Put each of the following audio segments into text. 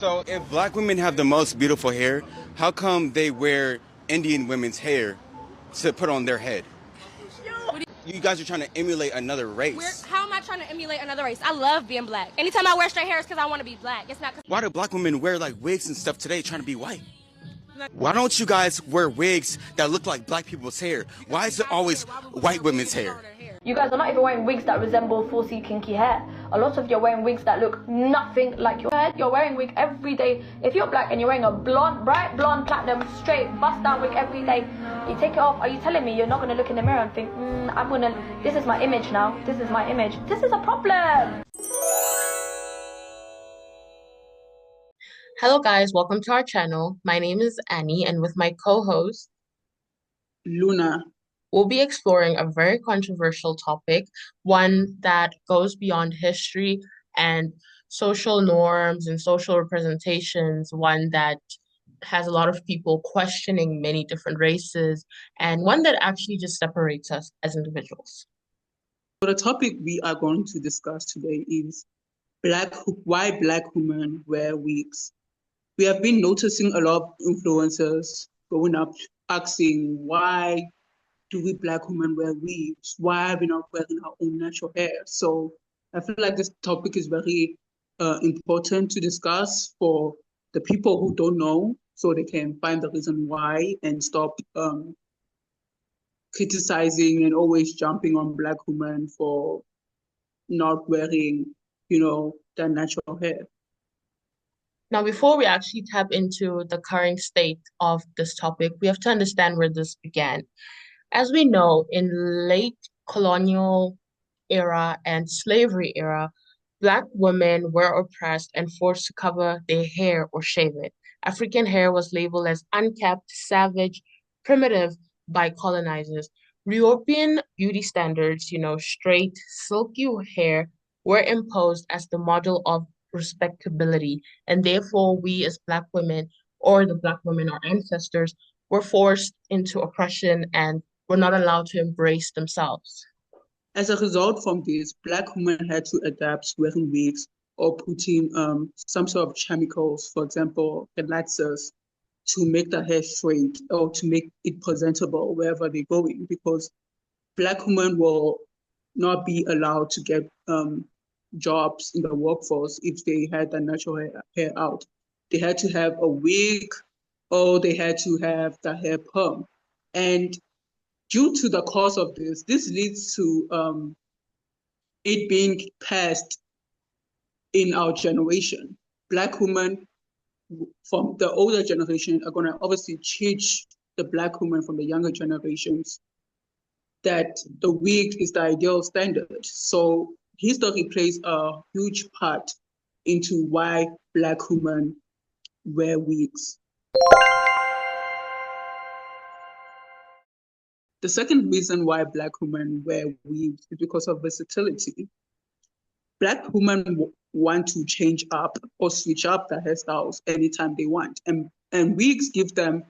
So if black women have the most beautiful hair, how come they wear Indian women's hair to put on their head? You guys are trying to emulate another race. How am I trying to emulate another race? I love being black. Anytime I wear straight hair, it's because I want to be black. It's not because. Why do black women wear like wigs and stuff today trying to be white? Why don't you guys wear wigs that look like black people's hair? Why is it always white women's hair? You guys are not even wearing wigs that resemble 4C kinky hair. A lot of you are wearing wigs that look nothing like your head. You're wearing wig every day. If you're black and you're wearing a blonde, bright blonde, platinum, straight, bust down wig every day, you take it off. Are you telling me you're not going to look in the mirror and think, this is my image now. This is my image. This is a problem. Hello guys, welcome to our channel. My name is Annie and with my co-host, Luna. we'll be exploring a very controversial topic, one that goes beyond history and social norms and social representations, one that has a lot of people questioning many different races, and one that actually just separates us as individuals. So the topic we are going to discuss today is why black women wear wigs. We have been noticing a lot of influencers going up asking, why do we black women wear wigs? Why are we not wearing our own natural hair? So I feel like this topic is very important to discuss for the people who don't know, so they can find the reason why and stop criticizing and always jumping on black women for not wearing, their natural hair. Now, before we actually tap into the current state of this topic, we have to understand where this began. As we know, in late colonial era and slavery era, Black women were oppressed and forced to cover their hair or shave it. African hair was labeled as unkept, savage, primitive by colonizers. European beauty standards, straight, silky hair, were imposed as the model of respectability. And therefore, we as Black women, or the Black women, our ancestors, were forced into oppression and were not allowed to embrace themselves. As a result from this, black women had to adapt wearing wigs or putting some sort of chemicals, for example, relaxers, to make the hair straight or to make it presentable wherever they're going, because black women will not be allowed to get jobs in the workforce if they had their natural hair out. They had to have a wig or they had to have the hair perm. And due to the cause of this leads to it being passed in our generation. Black women from the older generation are going to obviously teach the black women from the younger generations that the wig is the ideal standard. So history plays a huge part into why black women wear wigs. The second reason why black women wear wigs is because of versatility. Black women want to change up or switch up their hairstyles anytime they want. And wigs give them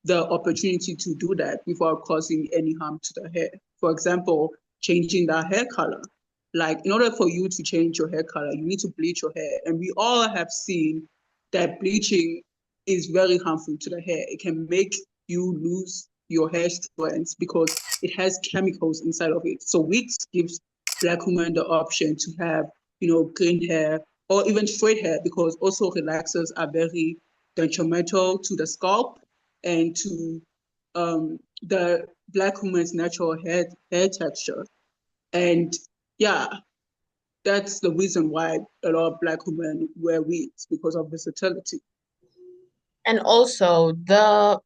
the opportunity to do that without causing any harm to the hair. For example, changing the hair color. Like, in order for you to change your hair color, you need to bleach your hair. And we all have seen that bleaching is very harmful to the hair. It can make you lose your hair strands because it has chemicals inside of it. So wigs gives black women the option to have, green hair or even straight hair, because also relaxers are very detrimental to the scalp and to the black woman's natural hair texture. And yeah, that's the reason why a lot of black women wear wigs, because of versatility. And also, the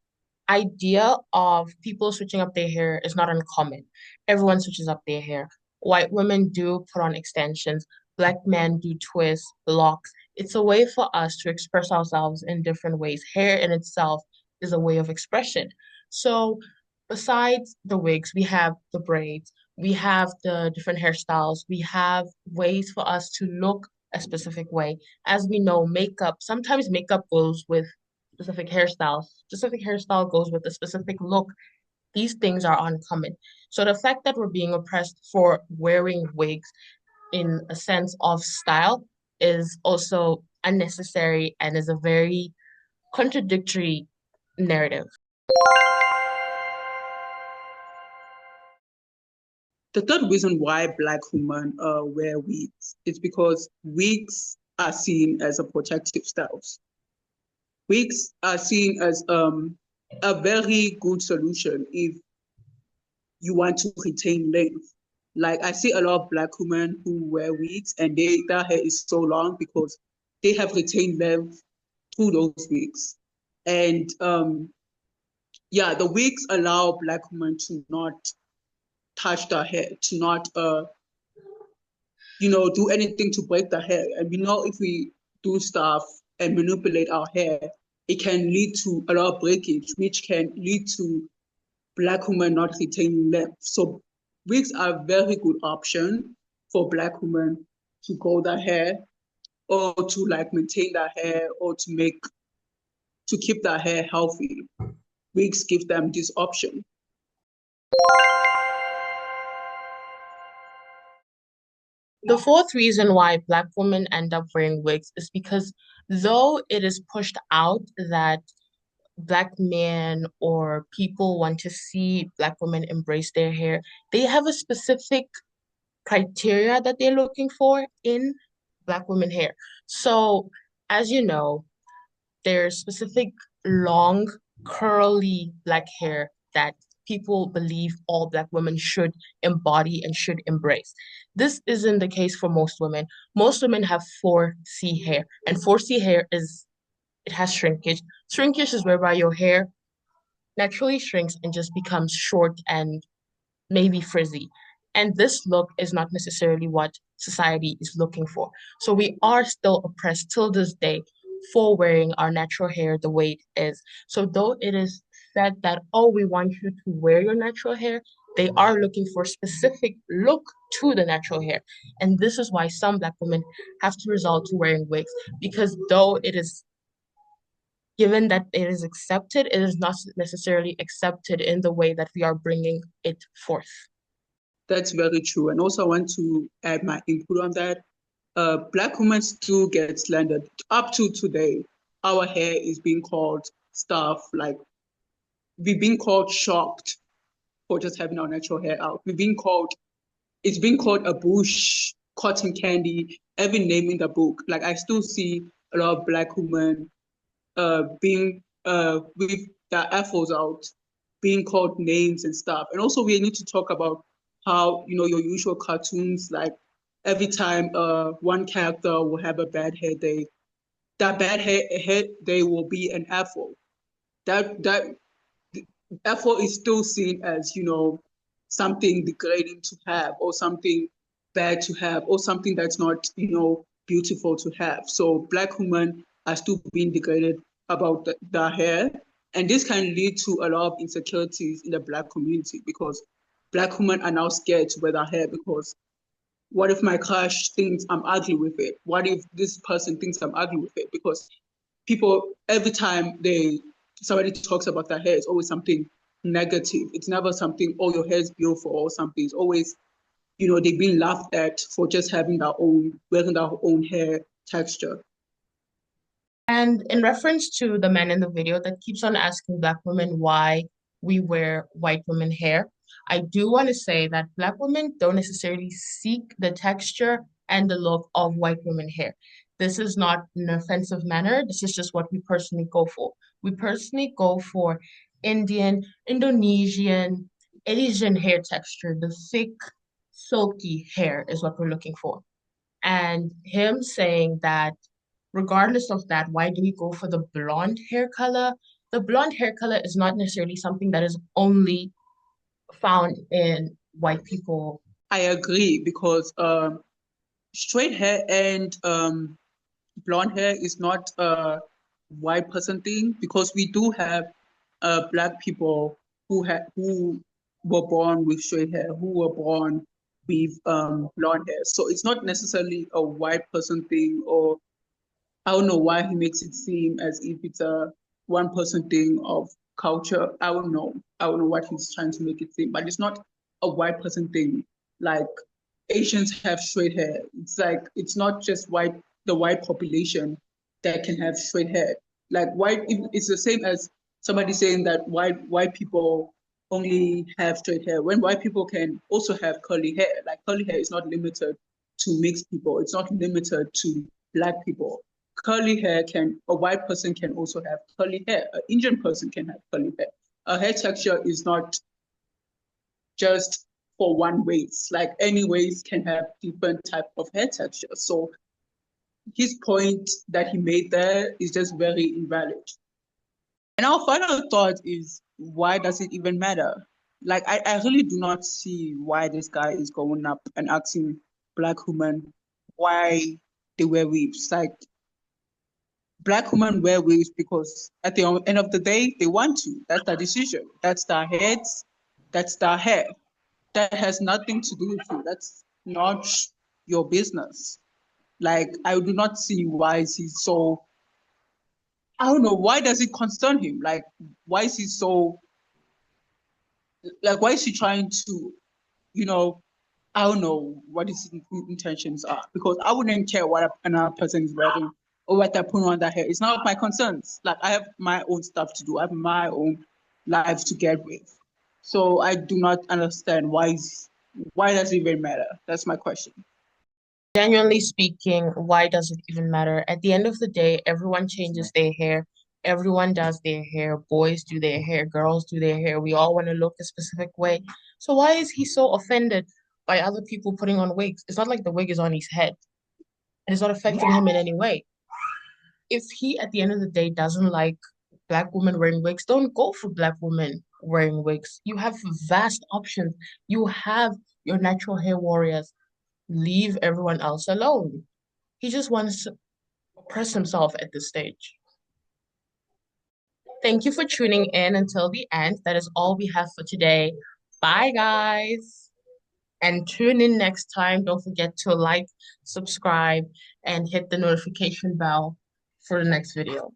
idea of people switching up their hair is not uncommon. Everyone switches up their hair. White women do put on extensions. Black men do twists, locks. It's a way for us to express ourselves in different ways. Hair in itself is a way of expression. So besides the wigs, we have the braids, we have the different hairstyles, we have ways for us to look a specific way. As we know, sometimes makeup goes with specific hairstyles. Specific hairstyle goes with a specific look. These things are uncommon. So the fact that we're being oppressed for wearing wigs in a sense of style is also unnecessary and is a very contradictory narrative. The third reason why Black women wear wigs is because wigs are seen as a protective styles. Wigs are seen as a very good solution if you want to retain length. Like I see a lot of Black women who wear wigs and their hair is so long because they have retained length through those wigs. And yeah, the wigs allow Black women to not touch their hair, to not do anything to break the hair. And we know if we do stuff and manipulate our hair, it can lead to a lot of breakage, which can lead to Black women not retaining length. So wigs are a very good option for Black women to grow their hair or to like maintain their hair or to keep their hair healthy. Wigs give them this option. The fourth reason why Black women end up wearing wigs is because though it is pushed out that Black men or people want to see Black women embrace their hair, they have a specific criteria that they're looking for in Black women hair. So, as you know, there's specific long, curly Black hair that people believe all Black women should embody and should embrace. This isn't the case for most women. Most women have 4C hair, and 4C hair it has shrinkage. Shrinkage is whereby your hair naturally shrinks and just becomes short and maybe frizzy. And this look is not necessarily what society is looking for. So we are still oppressed till this day for wearing our natural hair the way it is. So though it is said that, oh, we want you to wear your natural hair, they are looking for a specific look to the natural hair. And this is why some Black women have to resort to wearing wigs, because though it is given that it is accepted, it is not necessarily accepted in the way that we are bringing it forth. That's very true. And also I want to add my input on that. Black women still get slandered. Up to today, our hair is being called stuff like, we've been called shocked for just having our natural hair out. It's been called a bush, cotton candy, every name in the book. Like I still see a lot of Black women being with their afros out, being called names and stuff. And also we need to talk about how, your usual cartoons, like every time one character will have a bad hair day, that bad hair day will be an afro. That afro is still seen as, something degrading to have or something bad to have or something that's not, beautiful to have. So Black women are still being degraded about their hair. And this can lead to a lot of insecurities in the Black community because Black women are now scared to wear their hair because what if my crush thinks I'm ugly with it? What if this person thinks I'm ugly with it? Because people, every time somebody talks about their hair, it's always something negative. It's never something, oh, your hair is beautiful or something. It's always, they've been laughed at for just wearing their own hair texture. And in reference to the man in the video that keeps on asking Black women why we wear white women hair, I do want to say that Black women don't necessarily seek the texture and the look of white women hair. This is not an offensive manner. This is just what we personally go for. We personally go for Indian, Indonesian, Asian hair texture. The thick, silky hair is what we're looking for. And him saying that regardless of that, why do we go for the blonde hair color? The blonde hair color is not necessarily something that is only found in white people. I agree because straight hair and blonde hair is not a white person thing because we do have Black people who were born with straight hair, who were born with blonde hair. So it's not necessarily a white person thing, or I don't know why he makes it seem as if it's a one person thing of culture. I don't know. I don't know what he's trying to make it seem, but it's not a white person thing. Like Asians have straight hair. It's like it's not just the white population that can have straight hair. Like white, it's the same as somebody saying that white people only have straight hair when white people can also have curly hair. Like curly hair is not limited to mixed people. It's not limited to black people. Curly hair a white person can also have curly hair. An Indian person can have curly hair. A hair texture is not just for one race. Like any race can have different type of hair texture. So his point that he made there is just very invalid. And our final thought is, why does it even matter? Like, I really do not see why this guy is going up and asking Black women why they wear weaves. Like, Black women wear weaves because at the end of the day, they want to. That's their decision. That's their heads. That's their hair. That has nothing to do with you. That's not your business. Like, I do not see why is he so, I don't know, why does it concern him? Like, why is he so, like, why is he trying to, you know, I don't know what his intentions are, because I wouldn't care what another person is wearing or what they're putting on their hair. It's not my concerns. Like, I have my own stuff to do. I have my own life to get with. So I do not understand why does it even matter? That's my question. Genuinely speaking, why does it even matter? At the end of the day, everyone changes their hair. Everyone does their hair. Boys do their hair. Girls do their hair. We all want to look a specific way. So why is he so offended by other people putting on wigs? It's not like the wig is on his head. It is not affecting him in any way. If he, at the end of the day, doesn't like Black women wearing wigs, don't go for Black women wearing wigs. You have vast options. You have your natural hair warriors. Leave everyone else alone. He just wants to press himself at this stage. Thank you for tuning in until the end. That is all we have for today. Bye, guys. And tune in next time. Don't forget to like, subscribe, and hit the notification bell for the next video.